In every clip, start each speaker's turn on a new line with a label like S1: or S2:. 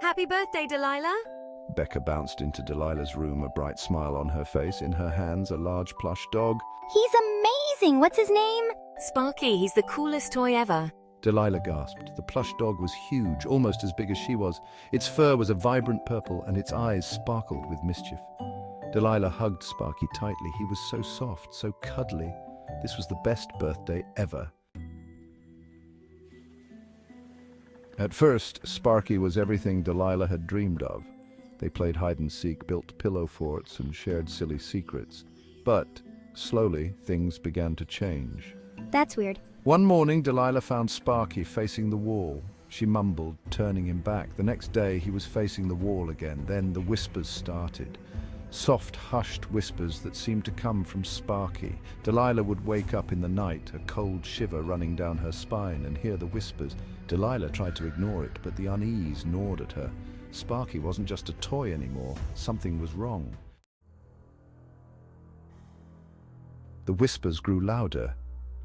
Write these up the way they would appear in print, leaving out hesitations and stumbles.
S1: Happy birthday, Delilah!
S2: Becca bounced into Delilah's room, a bright smile on her face, in her hands a large plush dog.
S3: He's amazing! What's his name?
S1: Sparky, he's the coolest toy ever.
S2: Delilah gasped. The plush dog was huge, almost as big as she was. Its fur was a vibrant purple and its eyes sparkled with mischief. Delilah hugged Sparky tightly. He was so soft, so cuddly. This was the best birthday ever. At first, Sparky was everything Delilah had dreamed of. They played hide-and-seek, built pillow forts, and shared silly secrets. But, slowly, things began to change.
S3: That's weird.
S2: One morning, Delilah found Sparky facing the wall. She mumbled, turning him back. The next day, he was facing the wall again. Then the whispers started. Soft, hushed whispers that seemed to come from Sparky. Delilah would wake up in the night, a cold shiver running down her spine, and hear the whispers. Delilah tried to ignore it, but the unease gnawed at her. Sparky wasn't just a toy anymore. Something was wrong. The whispers grew louder.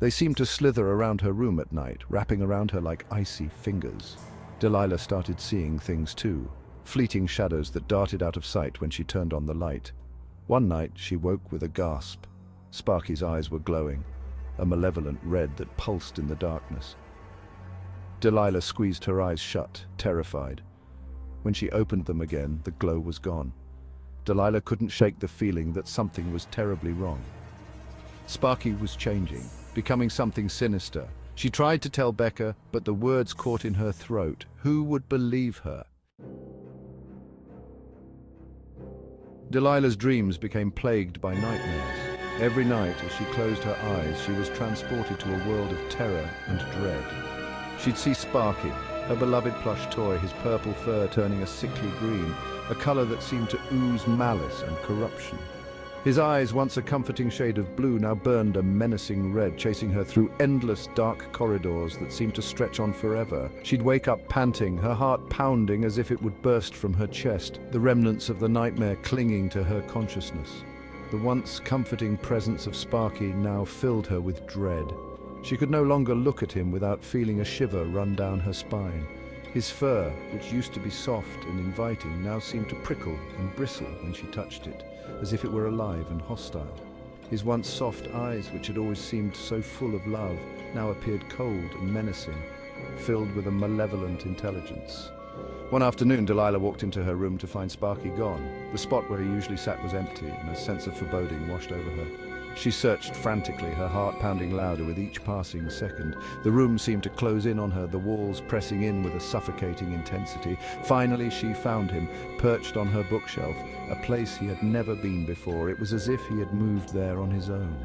S2: They seemed to slither around her room at night, wrapping around her like icy fingers. Delilah started seeing things too, fleeting shadows that darted out of sight when she turned on the light. One night, she woke with a gasp. Sparky's eyes were glowing, a malevolent red that pulsed in the darkness. Delilah squeezed her eyes shut, terrified. When she opened them again, the glow was gone. Delilah couldn't shake the feeling that something was terribly wrong. Sparky was changing, becoming something sinister. She tried to tell Becca, but the words caught in her throat. Who would believe her? Delilah's dreams became plagued by nightmares. Every night, as she closed her eyes, she was transported to a world of terror and dread. She'd see Sparky, her beloved plush toy, his purple fur turning a sickly green, a color that seemed to ooze malice and corruption. His eyes, once a comforting shade of blue, now burned a menacing red, chasing her through endless dark corridors that seemed to stretch on forever. She'd wake up panting, her heart pounding as if it would burst from her chest, the remnants of the nightmare clinging to her consciousness. The once comforting presence of Sparky now filled her with dread. She could no longer look at him without feeling a shiver run down her spine. His fur, which used to be soft and inviting, now seemed to prickle and bristle when she touched it, as if it were alive and hostile. His once soft eyes, which had always seemed so full of love, now appeared cold and menacing, filled with a malevolent intelligence. One afternoon, Delilah walked into her room to find Sparky gone. The spot where he usually sat was empty, and a sense of foreboding washed over her. She searched frantically, her heart pounding louder with each passing second. The room seemed to close in on her, the walls pressing in with a suffocating intensity. Finally, she found him, perched on her bookshelf, a place he had never been before. It was as if he had moved there on his own.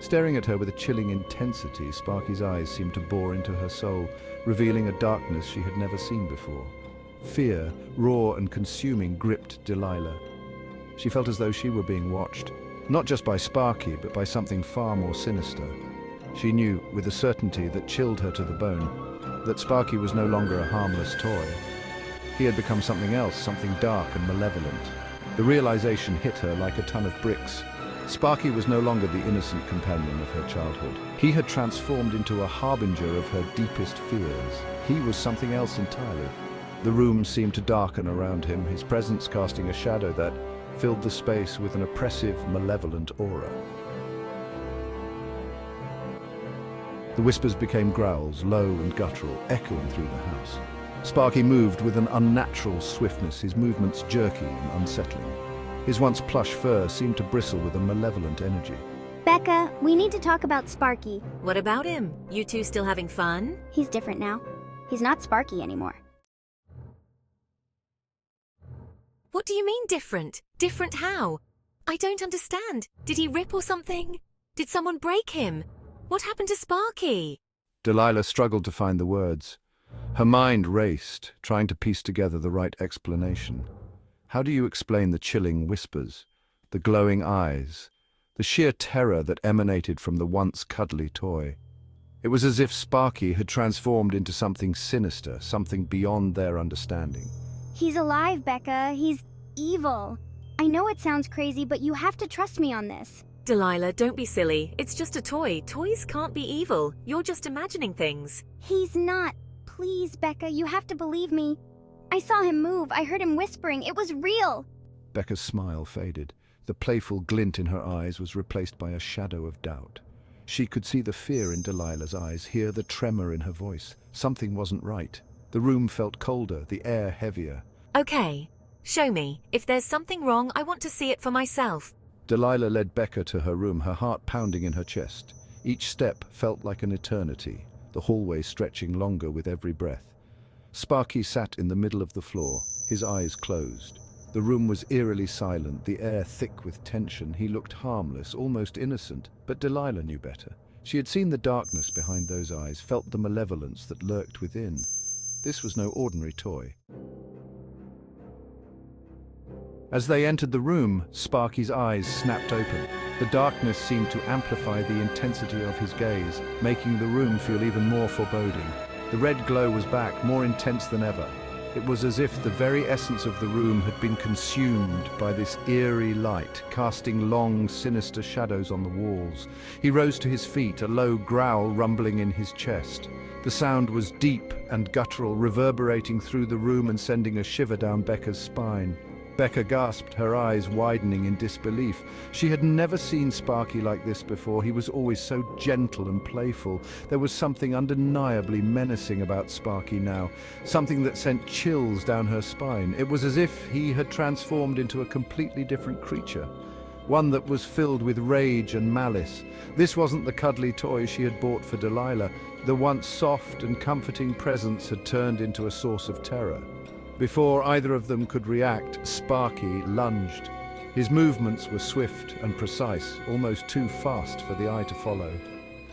S2: Staring at her with a chilling intensity, Sparky's eyes seemed to bore into her soul, revealing a darkness she had never seen before. Fear, raw and consuming, gripped Delilah. She felt as though she were being watched. Not just by Sparky, but by something far more sinister. She knew, with a certainty that chilled her to the bone, that Sparky was no longer a harmless toy. He had become something else, something dark and malevolent. The realization hit her like a ton of bricks. Sparky was no longer the innocent companion of her childhood. He had transformed into a harbinger of her deepest fears. He was something else entirely. The room seemed to darken around him, his presence casting a shadow that filled the space with an oppressive, malevolent aura. The whispers became growls, low and guttural, echoing through the house. Sparky moved with an unnatural swiftness, his movements jerky and unsettling. His once plush fur seemed to bristle with a malevolent energy.
S3: Becca, we need to talk about Sparky.
S1: What about him? You two still having fun?
S3: He's different now. He's not Sparky anymore.
S1: What do you mean different? Different how? I don't understand. Did he rip or something? Did someone break him? What happened to Sparky?
S2: Delilah struggled to find the words. Her mind raced, trying to piece together the right explanation. How do you explain the chilling whispers, the glowing eyes, the sheer terror that emanated from the once cuddly toy? It was as if Sparky had transformed into something sinister, something beyond their understanding.
S3: He's alive, Becca. He's evil. I know it sounds crazy, but you have to trust me on this.
S1: Delilah, don't be silly. It's just a toy. Toys can't be evil. You're just imagining things.
S3: He's not. Please, Becca, you have to believe me. I saw him move. I heard him whispering. It was real.
S2: Becca's smile faded. The playful glint in her eyes was replaced by a shadow of doubt. She could see the fear in Delilah's eyes, hear the tremor in her voice. Something wasn't right. The room felt colder, the air heavier.
S1: Okay, show me. If there's something wrong, I want to see it for myself.
S2: Delilah led Becca to her room, her heart pounding in her chest. Each step felt like an eternity, the hallway stretching longer with every breath. Sparky sat in the middle of the floor, his eyes closed. The room was eerily silent, the air thick with tension. He looked harmless, almost innocent, but Delilah knew better. She had seen the darkness behind those eyes, felt the malevolence that lurked within. This was no ordinary toy. As they entered the room, Sparky's eyes snapped open. The darkness seemed to amplify the intensity of his gaze, making the room feel even more foreboding. The red glow was back, more intense than ever. It was as if the very essence of the room had been consumed by this eerie light, casting long, sinister shadows on the walls. He rose to his feet, a low growl rumbling in his chest. The sound was deep and guttural, reverberating through the room and sending a shiver down Becca's spine. Becca gasped, her eyes widening in disbelief. She had never seen Sparky like this before. He was always so gentle and playful. There was something undeniably menacing about Sparky now, something that sent chills down her spine. It was as if he had transformed into a completely different creature, one that was filled with rage and malice. This wasn't the cuddly toy she had bought for Delilah. The once soft and comforting presence had turned into a source of terror. Before either of them could react, Sparky lunged. His movements were swift and precise, almost too fast for the eye to follow.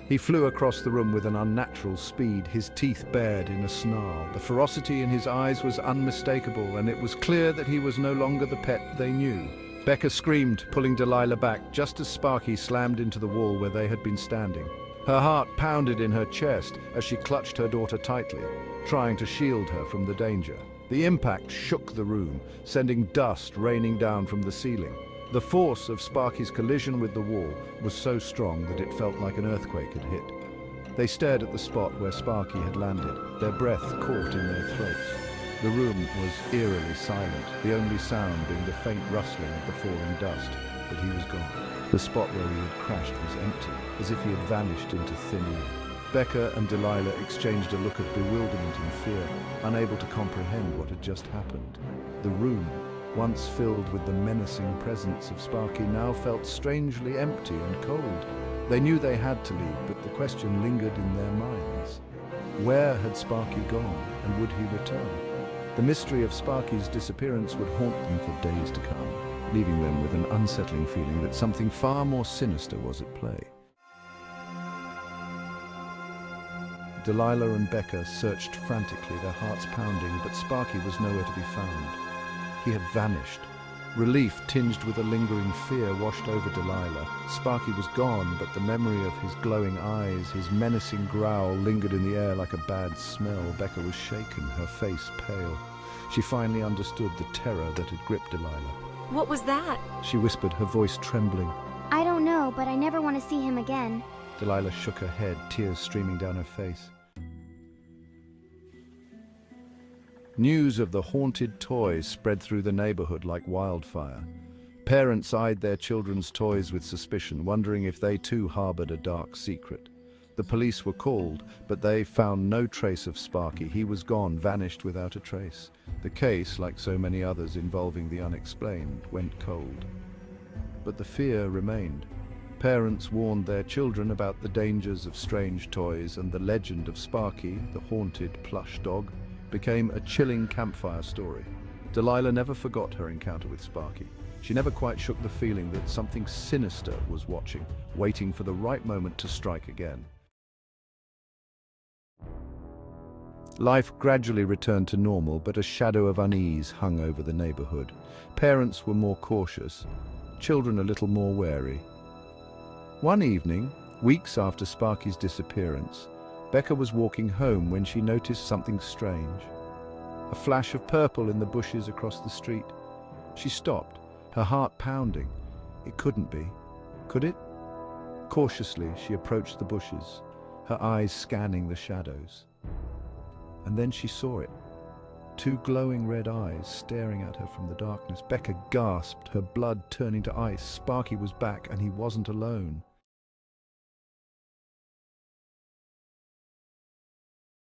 S2: He flew across the room with an unnatural speed, his teeth bared in a snarl. The ferocity in his eyes was unmistakable, and it was clear that he was no longer the pet they knew. Becca screamed, pulling Delilah back, just as Sparky slammed into the wall where they had been standing. Her heart pounded in her chest as she clutched her daughter tightly, trying to shield her from the danger. The impact shook the room, sending dust raining down from the ceiling. The force of Sparky's collision with the wall was so strong that it felt like an earthquake had hit. They stared at the spot where Sparky had landed, their breath caught in their throats. The room was eerily silent, the only sound being the faint rustling of the falling dust, but he was gone. The spot where he had crashed was empty, as if he had vanished into thin air. Becca and Delilah exchanged a look of bewilderment and fear, unable to comprehend what had just happened. The room, once filled with the menacing presence of Sparky, now felt strangely empty and cold. They knew they had to leave, but the question lingered in their minds. Where had Sparky gone, and would he return? The mystery of Sparky's disappearance would haunt them for days to come, leaving them with an unsettling feeling that something far more sinister was at play. Delilah and Becca searched frantically, their hearts pounding, but Sparky was nowhere to be found. He had vanished. Relief tinged with a lingering fear washed over Delilah. Sparky was gone, but the memory of his glowing eyes, his menacing growl, lingered in the air like a bad smell. Becca was shaken, her face pale. She finally understood the terror that had gripped Delilah.
S1: What was that?
S2: She whispered, her voice trembling.
S3: I don't know, but I never want to see him again.
S2: Delilah shook her head, tears streaming down her face. News of the haunted toys spread through the neighborhood like wildfire. Parents eyed their children's toys with suspicion, wondering if they too harbored a dark secret. The police were called, but they found no trace of Sparky. He was gone, vanished without a trace. The case, like so many others involving the unexplained, went cold. But the fear remained. Parents warned their children about the dangers of strange toys, and the legend of Sparky, the haunted plush dog, became a chilling campfire story. Delilah never forgot her encounter with Sparky. She never quite shook the feeling that something sinister was watching, waiting for the right moment to strike again. Life gradually returned to normal, but a shadow of unease hung over the neighborhood. Parents were more cautious, children a little more wary. One evening, weeks after Sparky's disappearance, Becca was walking home when she noticed something strange. A flash of purple in the bushes across the street. She stopped, her heart pounding. It couldn't be. Could it? Cautiously, she approached the bushes, her eyes scanning the shadows. and then she saw it. Two glowing red eyes staring at her from the darkness. Becca gasped, her blood turning to ice. Sparky was back, and he wasn't alone.